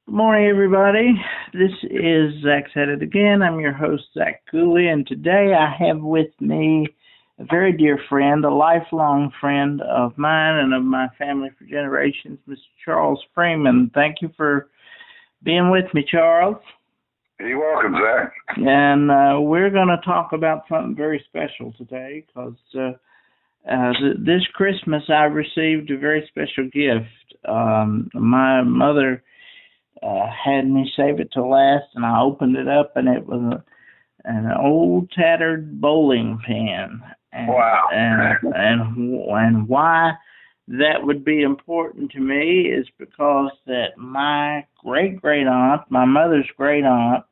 Good morning, everybody. This is Zach Said It Again. I'm your host, Zach Cooley, and today I have with me a very dear friend, a lifelong friend of mine and of my family for generations, Mr. Charles Freeman. Thank you for being with me, Charles. You're welcome, Zach. And we're going to talk about something very special today because this Christmas I received a very special gift. My mother had me save it till last, and I opened it up, and it was an old tattered bowling pin. And, wow! And why that would be important to me is because that my great aunt, my mother's great aunt,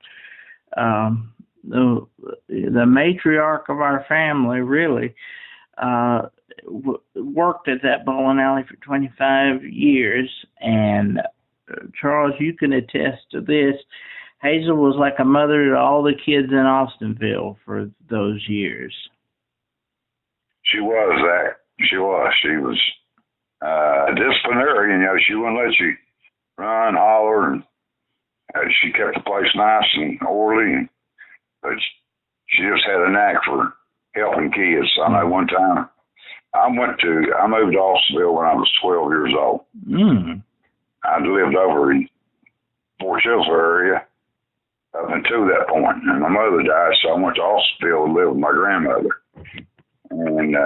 the matriarch of our family, really, worked at that bowling alley for 25 years, and Charles, you can attest to this. Hazel was like a mother to all the kids in Austinville for those years. She was, Zach. She was. She was disciplinarian. She wouldn't let you run, holler, and she kept the place nice and orderly. But she just had a knack for helping kids. I know one time I moved to Austinville when I was 12 years old. I'd lived over in Fort Chilsville area up until that point, and my mother died, so I went to Austinville to live with my grandmother. And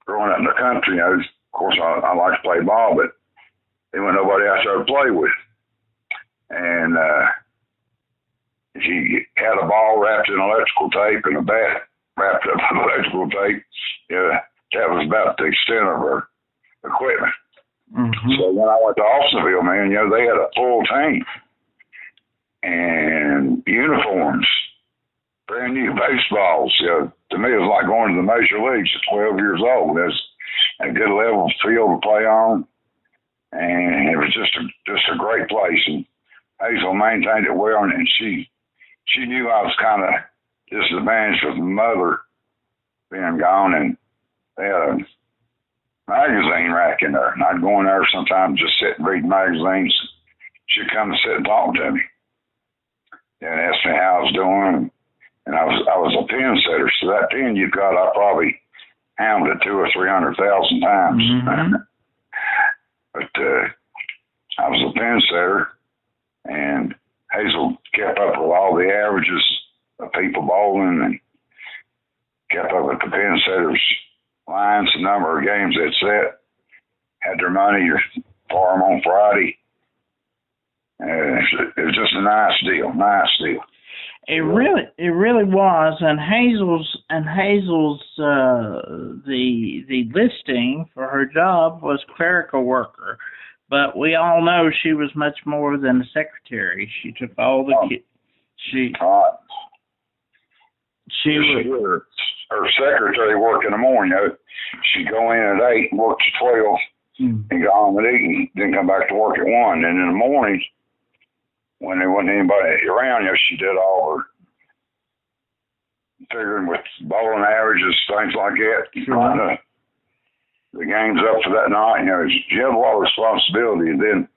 growing up in the country, of course, I like to play ball, but there wasn't nobody out there to play with. And she had a ball wrapped in electrical tape and a bat wrapped up in electrical tape. Yeah, that was about the extent of her equipment. So when I went to Austinville, man, they had a full team and uniforms, brand new baseballs. To me, it was like going to the major leagues at 12 years old. There's a good level field to play on, and it was just a great place. And Hazel maintained it well, and she knew I was kind of disadvantaged with my mother being gone, and they had a magazine rack in there, and I'd go in there sometimes, just sit and read magazines. She'd come and sit and talk to me and ask me how I was doing. And I was a pin setter, so that pin you got, I probably hammered it 200,000 or 300,000 times. But I was a pin setter, and Hazel kept up with all the averages of people bowling and kept up with the pin setters' lines, the number of games they'd set, had their money for them on Friday. It was just a nice deal. It really was. And Hazel's the listing for her job was clerical worker, but we all know she was much more than a secretary. She took all the kids. She was. Her secretary worked in the morning. She'd go in at 8 and work to 12 and go home and eat, and then come back to work at 1. And in the mornings, when there wasn't anybody around, she did all her figuring with bowling averages, things like that. Sure. The game's up for that night. She had a lot of responsibility. And then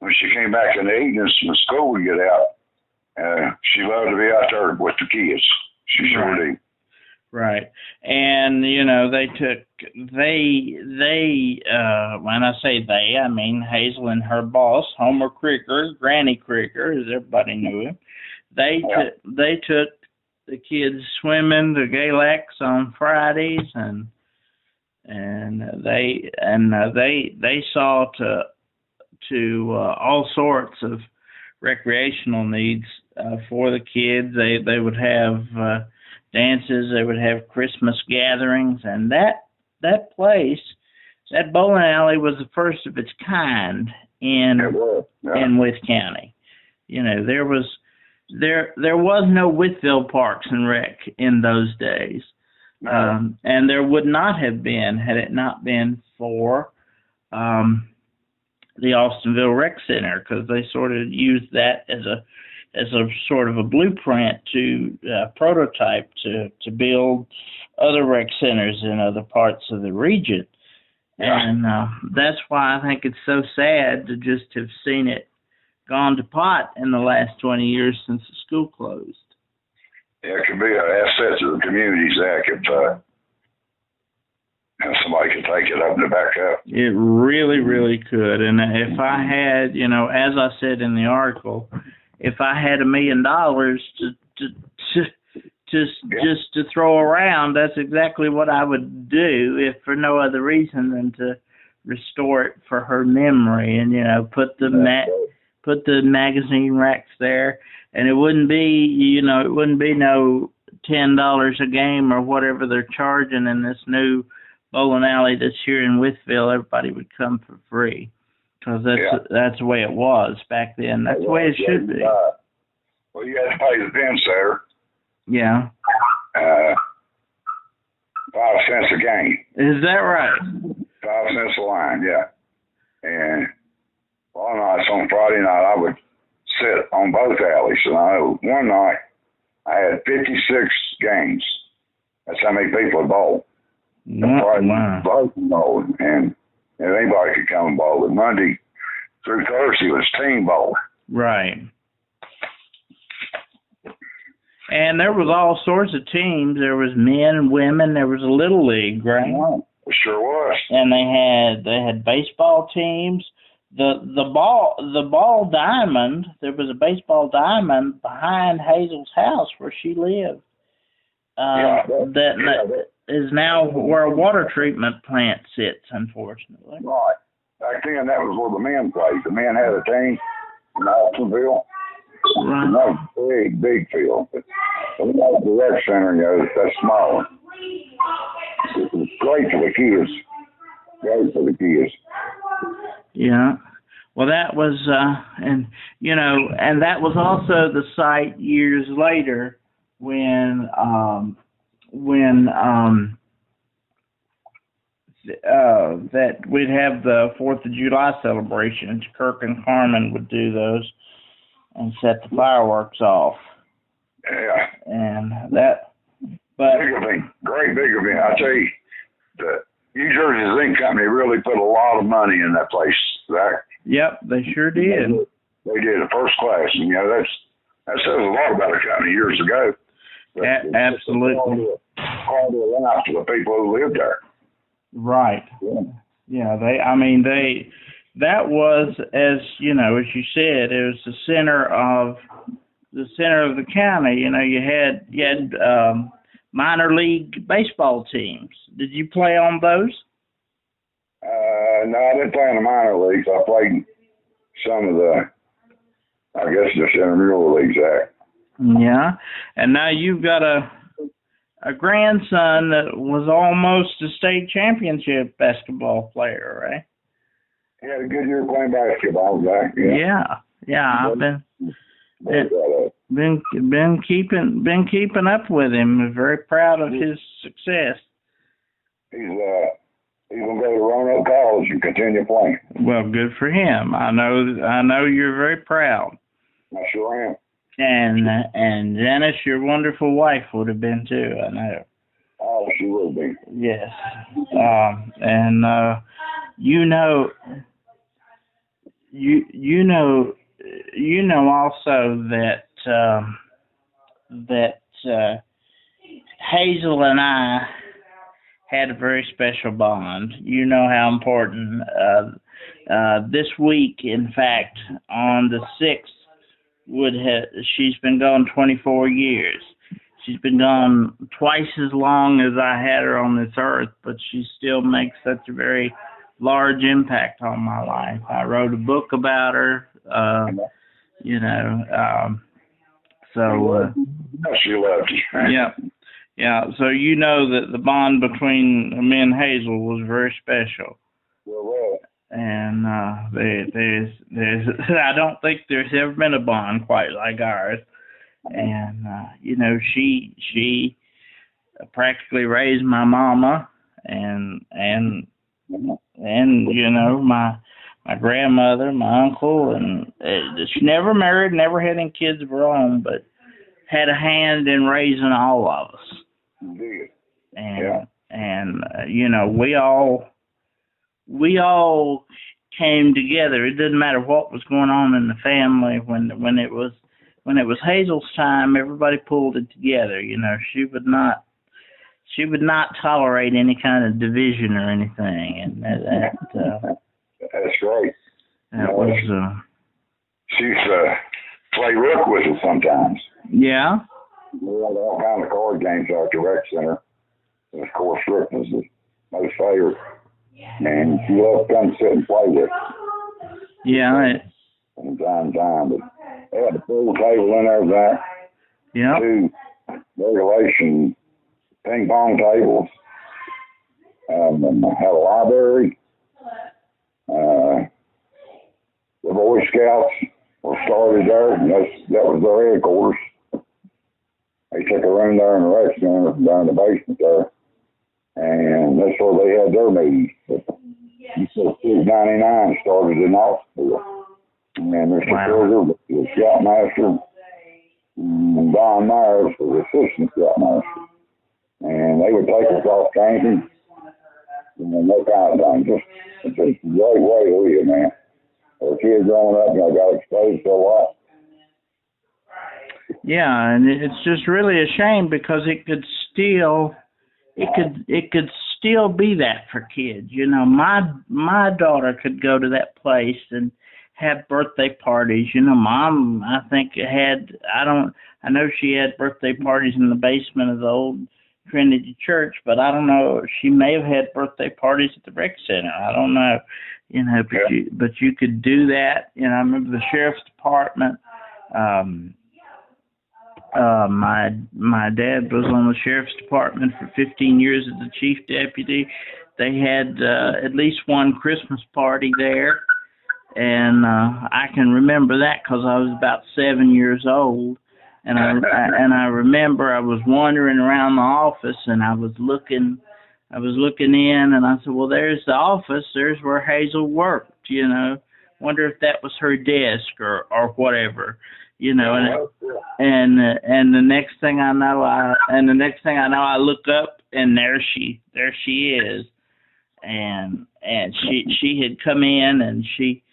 when she came back in the evenings from school to get out, she loved to be out there with the kids. She sure did. Right. And, they when I say they, I mean Hazel and her boss, Homer Krieger, Granny Krieger, as everybody knew him. They took the kids swimming to Galax on Fridays, and they saw to all sorts of recreational needs for the kids. They would have dances, they would have Christmas gatherings, and that place, that bowling alley, was the first of its kind in Wythe County. There was no Wytheville Parks and Rec in those days, and there would not have been had it not been for the Austinville Rec Center, because they sort of used that as a sort of a blueprint to prototype to build other rec centers in other parts of the region. And that's why I think it's so sad to just have seen it gone to pot in the last 20 years since the school closed. Yeah, it could be an asset to the community, Zach, if somebody could take it, open it back up. It really, really could. And if I had, you know, as I said in the article, if I had $1 million just to throw around, that's exactly what I would do, if for no other reason than to restore it for her memory, and you know, put the magazine racks there, and it wouldn't be no $10 a game or whatever they're charging in this new bowling alley that's here in Wytheville. Everybody would come for free, because that's the way it was back then. That's the way it should be. Well, you had to pay the pin setter. Yeah. 5 cents a game. Is that right? 5 cents a line, yeah. And one night on Friday night, I would sit on both alleys. And one night, I had 56 games. That's how many people had bowled. Both bowled, and anybody could come and bowl. And Monday through Thursday was team bowl. Right. And there was all sorts of teams. There was men and women. There was a little league, right? It sure was. And they had baseball teams. The ball diamond. There was a baseball diamond behind Hazel's house where she lived. That is now where a water treatment plant sits, unfortunately. Right. Back then, that was where the men played. The men had a team in Austinville. Right. That was big field. But the rec center, you know, that's small. It was great for the kids. Great for the kids. Yeah. Well, that was, and that was also the site years later when that we'd have the 4th of July celebrations. Kirk and Carmen would do those and set the fireworks off. Yeah. And that, but big event, great big event. I tell you, the New Jersey Zinc Company really put a lot of money in that place, Zach. Yep, they sure did. They did, a first class, and you know that says a lot about a company years ago. Absolutely. Quality of life to the people who lived there. Right. Yeah. That was, as you know, as you said, it was the center of the county. You know, you had minor league baseball teams. Did you play on those? No, I didn't play in the minor leagues. I played some of the, I guess, just intramural leagues there. Yeah, and now you've got a grandson that was almost a state championship basketball player, right? He had a good year playing basketball, Zach. Yeah. I've been keeping up with him. I'm very proud of his success. He's gonna go to Roanoke College and continue playing. Well, good for him. I know you're very proud. I sure am. And Janice, your wonderful wife, would have been too, I know. Oh, she will be. Yes. You know also that Hazel and I had a very special bond. You know how important. This week, in fact, on the 6th, she's been gone 24 years. She's been gone twice as long as I had her on this earth, but she still makes such a very large impact on my life. I wrote a book about her, She loved you. Yeah. So you know that the bond between me and Hazel was very special. Well. And there's I don't think there's ever been a bond quite like ours. And she practically raised my mama, and my grandmother, my uncle, and she never married, never had any kids of her own, but had a hand in raising all of us. Indeed. And we all came together. It didn't matter what was going on in the family. When it was Hazel's time, everybody pulled it together. You know, she would not tolerate any kind of division or anything, and that's great. That was. She's play rook with us sometimes. Yeah. We had all kind of card games out at the rec center. And of course, rook was the most favorite, and she loved to come sit and play with us. Yeah. From time to time, but they had a pool table in there that. Yeah. 2 regulation ping pong tables. Had a library. The Boy Scouts were started there, and that was their headquarters. They took a room there in the rec center, down in the basement there, and that's where they had their meetings. But until 1999 started in Austinville. And Mr. Kruger was the scoutmaster, and Don Myers was the assistant scoutmaster. And they would take us off camping, and then that kind of thing. Just a great way to live, man. As a kid growing up, I got exposed to a lot. Yeah, and it's just really a shame because it could still be that for kids. You know, my daughter could go to that place and have birthday parties. You know, Mom, I think I know she had birthday parties in the basement of the old Trinity Church, but I don't know. She may have had birthday parties at the rec center. I don't know. You know, but you could do that. You know, I remember the sheriff's department. My dad was on the sheriff's department for 15 years as the chief deputy. They had at least one Christmas party there, and I can remember that because I was about 7 years old. And I remember I was wandering around the office, and I was looking in, and I said, well, there's the office. There's where Hazel worked, you know. Wonder if that was her desk or whatever, you know. And the next thing I know, I look up, and there she is. And she had come in, and she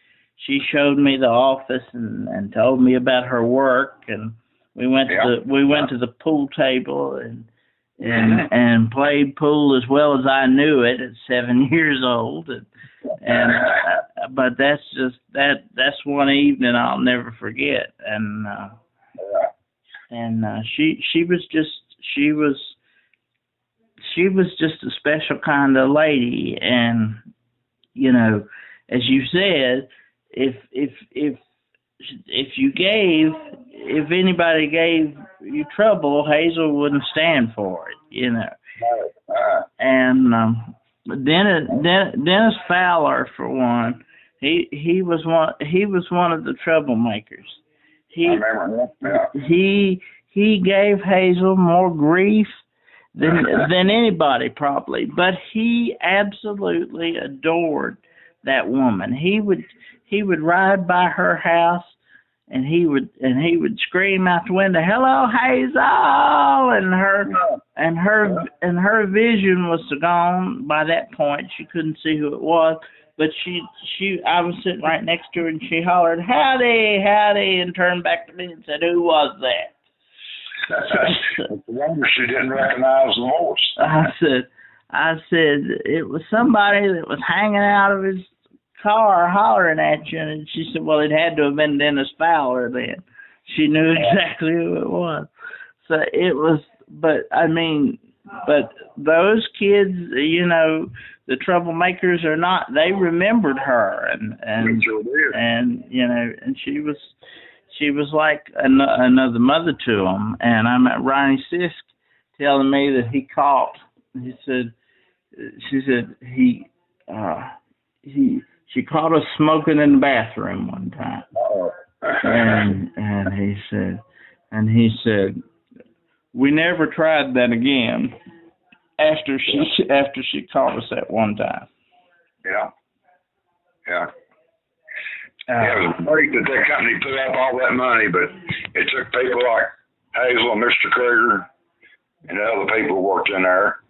showed me the office and told me about her work, and we went to the pool table and played pool as well as I knew it at 7 years old, but that's one evening I'll never forget, and she was just a special kind of lady, and you know, as you said, if anybody gave you trouble, Hazel wouldn't stand for it, you know. And Dennis Fowler, for one, he was one of the troublemakers. He gave Hazel more grief than anybody probably, but he absolutely adored that woman. He would ride by her house, and he would scream out the window, "Hello, Hazel!" and her vision was gone by that point. She couldn't see who it was, but I was sitting right next to her, and she hollered, "Howdy, howdy," and turned back to me and said, "Who was that?" She didn't recognize the voice. I said it was somebody that was hanging out of his car hollering at you, and she said, well, it had to have been Dennis Fowler then. She knew exactly who it was. So it was, but those kids, you know, the troublemakers or not, they remembered her, and you know, and she was like another mother to them. And I met Ronnie Sisk telling me that he caught. She said she caught us smoking in the bathroom one time, and he said we never tried that again after she caught us that one time. Yeah. It was great that that company put up all that money, but it took people like Hazel and Mr. Kruger and the other people who worked in there.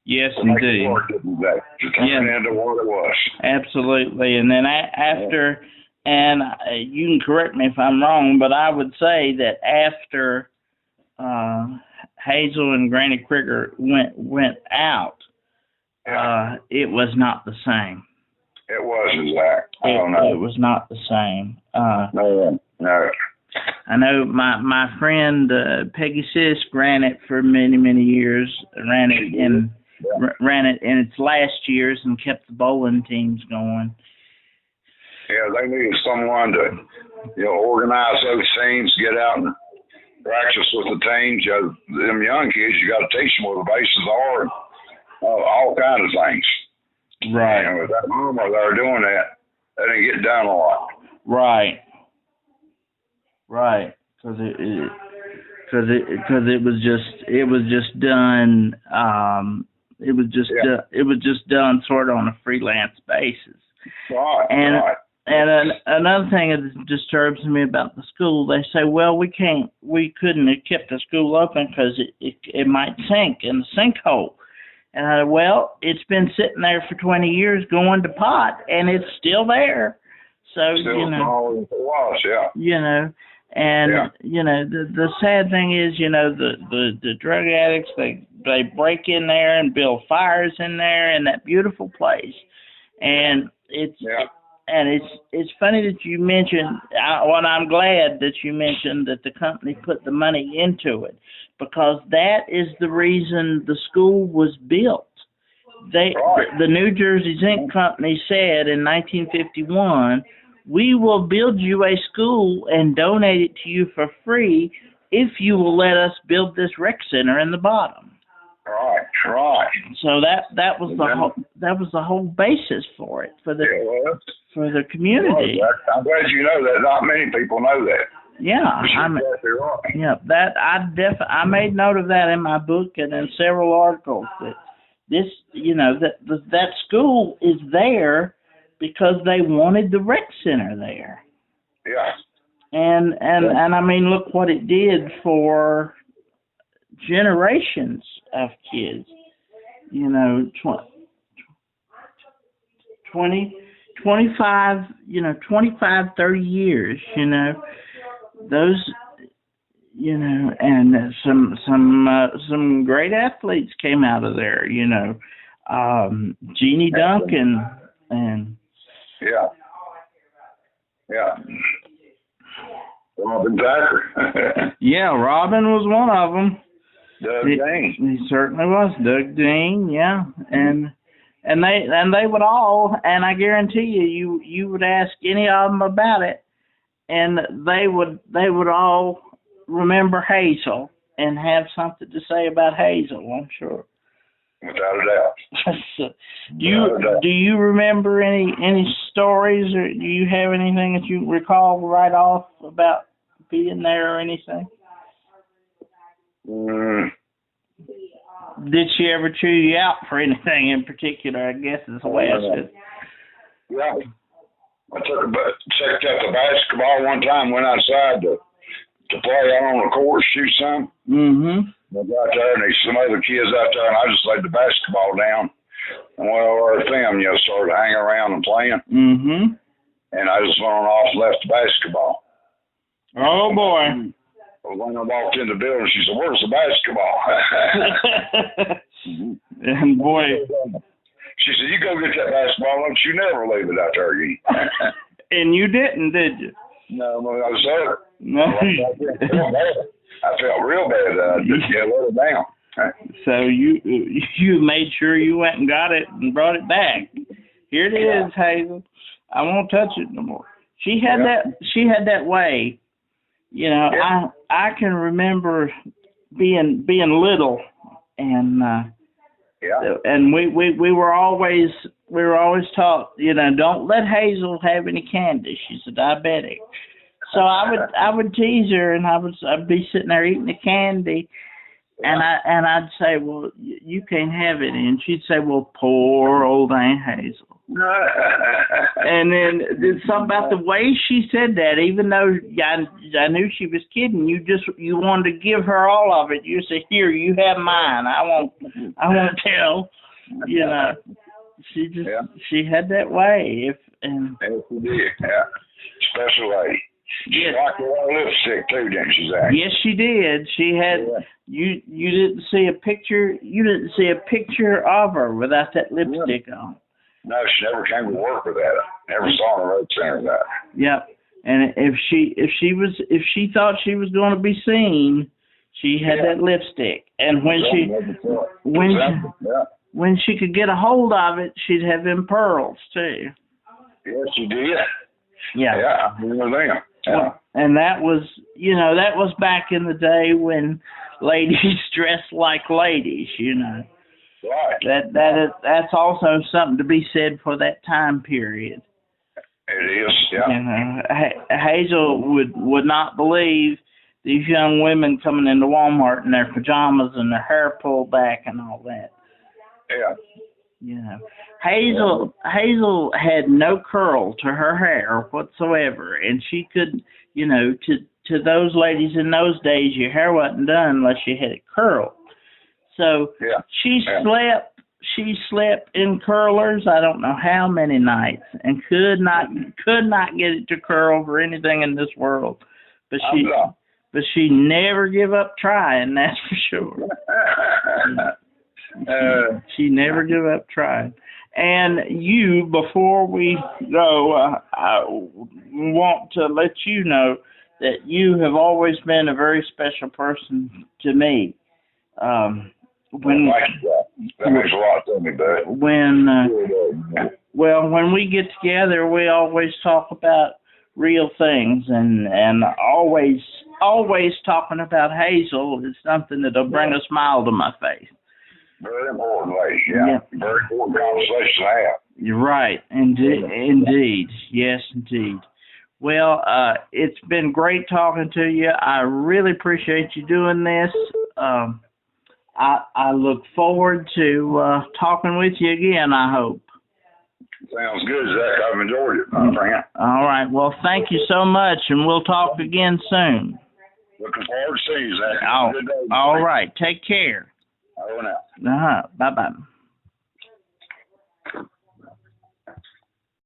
Yes, to make indeed. it work, didn't they? To turn it into what it was. Absolutely. And then after, and you can correct me if I'm wrong, but I would say that after Hazel and Granny Krieger went out, it was not the same. It wasn't, Zach. I don't know. It was not the same. No. I know my friend Peggy Sisk ran it for many years. Ran it in its last years and kept the bowling teams going. Yeah, they needed someone to, organize those teams, get out and practice with the teams. Them young kids, you got to teach them where the bases are, and all kinds of things. Right. And with that mama there doing that, they didn't get done a lot. Right. Because it was just done. It was just done sort of on a freelance basis. Right. And another thing that disturbs me about the school, they say, well, we couldn't have kept the school open because it might sink in the sinkhole. And well, it's been sitting there for 20 years going to pot, and it's still there. So the sad thing is, the drug addicts, they break in there and build fires in there in that beautiful place, and it's funny that you mentioned. I'm glad that you mentioned that the company put the money into it, because that is the reason the school was built. The New Jersey Zinc Company said in 1951, we will build you a school and donate it to you for free if you will let us build this rec center in the bottom. Right. So that was the whole basis for it, for the community. I'm glad you know that. Not many people know that. Yeah, I made note of that in my book and in several articles, that this, that school is there because they wanted the rec center there. Yeah. And I mean, look what it did for generations of kids. 25, 30 years, those, and some great athletes came out of there, Jeannie Duncan and Robin Thacker. Yeah, Robin was one of them. Doug Dean. He certainly was. Doug Dean, yeah. And they would all, and I guarantee you would ask any of them about it, and they would all remember Hazel and have something to say about Hazel, I'm sure. Without a doubt. So, do you remember any stories, or do you have anything that you recall right off about being there or anything? Did she ever chew you out for anything in particular, I guess is the way I said? Yeah. I checked out the basketball one time, went outside to play out on the court, shoot some. Mm-hmm. I got there, and there's some other kids out there, and I just laid the basketball down. And went over to them, started hanging around and playing. Mm-hmm. And I just went on off and left the basketball. Oh, boy. When I walked in the building, she said, "Where's the basketball?" And boy, she said, "You go get that basketball, don't you never leave it out there again." And you didn't, did you? No, I was there. No. I felt real bad that I just let it down. So you made sure you went and got it and brought it back. Here it is, Hazel. I won't touch it no more. She had that way. I can remember being little, and and we were always taught, don't let Hazel have any candy. She's a diabetic. So I would tease her, and I'd be sitting there eating the candy, And I'd say, well, you can't have it. And she'd say, well, poor old Aunt Hazel. And then there's something about the way she said that, even though I knew she was kidding, you wanted to give her all of it. You say, here, you have mine. I won't tell. You know, she had that way. Yes, she did. Yeah, special way. She liked her lipstick too, didn't she, Zach? Yes, she did. She had. You didn't see a picture. You didn't see a picture of her without that lipstick on. No, she never came to work with that. Never saw her road center that. Yep. And if she thought she was going to be seen, she had that lipstick. And when she could get a hold of it, she'd have them pearls too. Yes, she did. Yeah. Yeah, I remember them. Yeah. And that was back in the day when ladies dressed like ladies, you know. Right. That's also something to be said for that time period. It is, yeah. You know, Hazel would not believe these young women coming into Walmart in their pajamas and their hair pulled back and all that. Yeah. You know, Hazel had no curl to her hair whatsoever, and she could, you know, to those ladies in those days, your hair wasn't done unless you had it curled. So she slept in curlers I don't know how many nights and could not get it to curl for anything in this world. But she never give up trying, that's for sure. She never give up trying. And you, before we go, I want to let you know that you have always been a very special person to me. That makes a lot to me, bud. When we get together, we always talk about real things, and always talking about Hazel is something that'll bring a smile to my face. Very important, lady. Yeah. Very important conversation to have. You're right. Indeed. Yes, indeed. Well, it's been great talking to you. I really appreciate you doing this. I look forward to talking with you again, I hope. Sounds good, Zach. I've enjoyed it, my friend. All right. Well, thank you so much, and we'll talk again soon. Looking forward to seeing you, Zach. Have a good day. All right. Take care. Over now. Bye-bye.